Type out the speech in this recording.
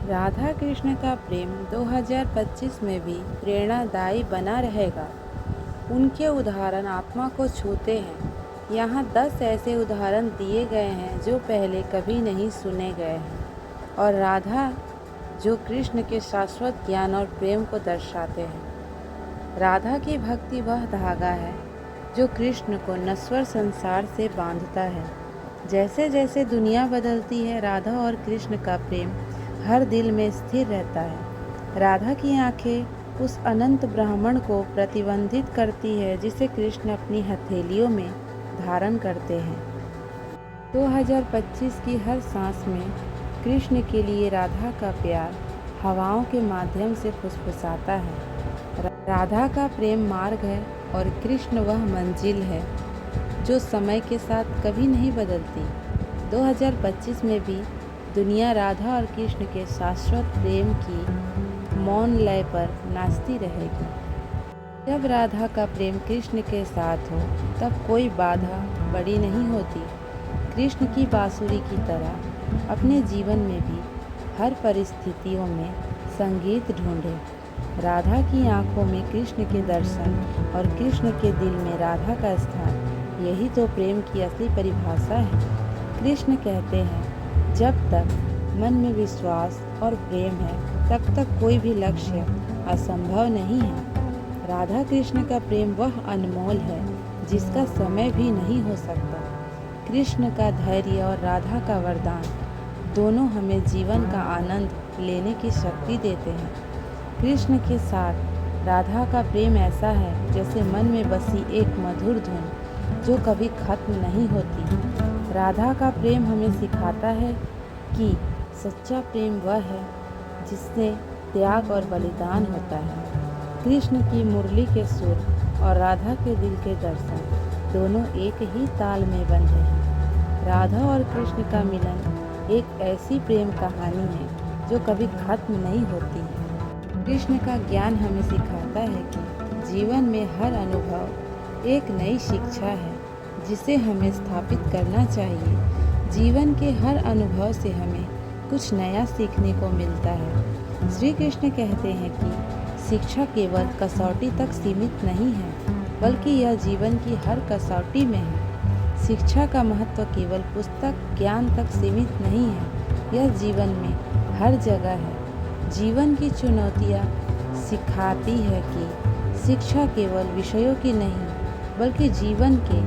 राधा कृष्ण का प्रेम 2025 में भी प्रेरणादायी बना रहेगा। उनके उदाहरण आत्मा को छूते हैं। यहाँ 10 ऐसे उदाहरण दिए गए हैं जो पहले कभी नहीं सुने गए हैं, और राधा जो कृष्ण के शाश्वत ज्ञान और प्रेम को दर्शाते हैं। राधा की भक्ति वह धागा है जो कृष्ण को नश्वर संसार से बांधता है। जैसे जैसे दुनिया बदलती है, राधा और कृष्ण का प्रेम हर दिल में स्थिर रहता है। राधा की आंखें उस अनंत ब्राह्मण को प्रतिबंधित करती है जिसे कृष्ण अपनी हथेलियों में धारण करते हैं। 2025 की हर सांस में कृष्ण के लिए राधा का प्यार हवाओं के माध्यम से फुसफुसाता है। राधा का प्रेम मार्ग है और कृष्ण वह मंजिल है जो समय के साथ कभी नहीं बदलती। 2025 में भी दुनिया राधा और कृष्ण के शाश्वत प्रेम की मौन लय पर नाचती रहेगी। जब राधा का प्रेम कृष्ण के साथ हो तब कोई बाधा बड़ी नहीं होती। कृष्ण की बांसुरी की तरह अपने जीवन में भी हर परिस्थितियों में संगीत ढूंढे। राधा की आंखों में कृष्ण के दर्शन और कृष्ण के दिल में राधा का स्थान, यही तो प्रेम की असली परिभाषा है। कृष्ण कहते हैं, जब तक मन में विश्वास और प्रेम है तब तक कोई भी लक्ष्य असंभव नहीं है। राधा कृष्ण का प्रेम वह अनमोल है जिसका समय भी नहीं हो सकता। कृष्ण का धैर्य और राधा का वरदान दोनों हमें जीवन का आनंद लेने की शक्ति देते हैं। कृष्ण के साथ राधा का प्रेम ऐसा है जैसे मन में बसी एक मधुर धुन जो कभी खत्म नहीं होती। राधा का प्रेम हमें सिखाता है कि सच्चा प्रेम वह है जिससे त्याग और बलिदान होता है। कृष्ण की मुरली के सुर और राधा के दिल के दर्शन दोनों एक ही ताल में बंधे हैं। राधा और कृष्ण का मिलन एक ऐसी प्रेम कहानी है जो कभी खत्म नहीं होती है। कृष्ण का ज्ञान हमें सिखाता है कि जीवन में हर अनुभव एक नई शिक्षा है जिसे हमें स्थापित करना चाहिए। जीवन के हर अनुभव से हमें कुछ नया सीखने को मिलता है। श्री कृष्ण कहते हैं कि शिक्षा केवल कसौटी तक सीमित नहीं है, बल्कि यह जीवन की हर कसौटी में है। शिक्षा का महत्व केवल पुस्तक ज्ञान तक सीमित नहीं है, यह जीवन में हर जगह है। जीवन की चुनौतियाँ सिखाती है कि शिक्षा केवल विषयों की नहीं, बल्कि जीवन के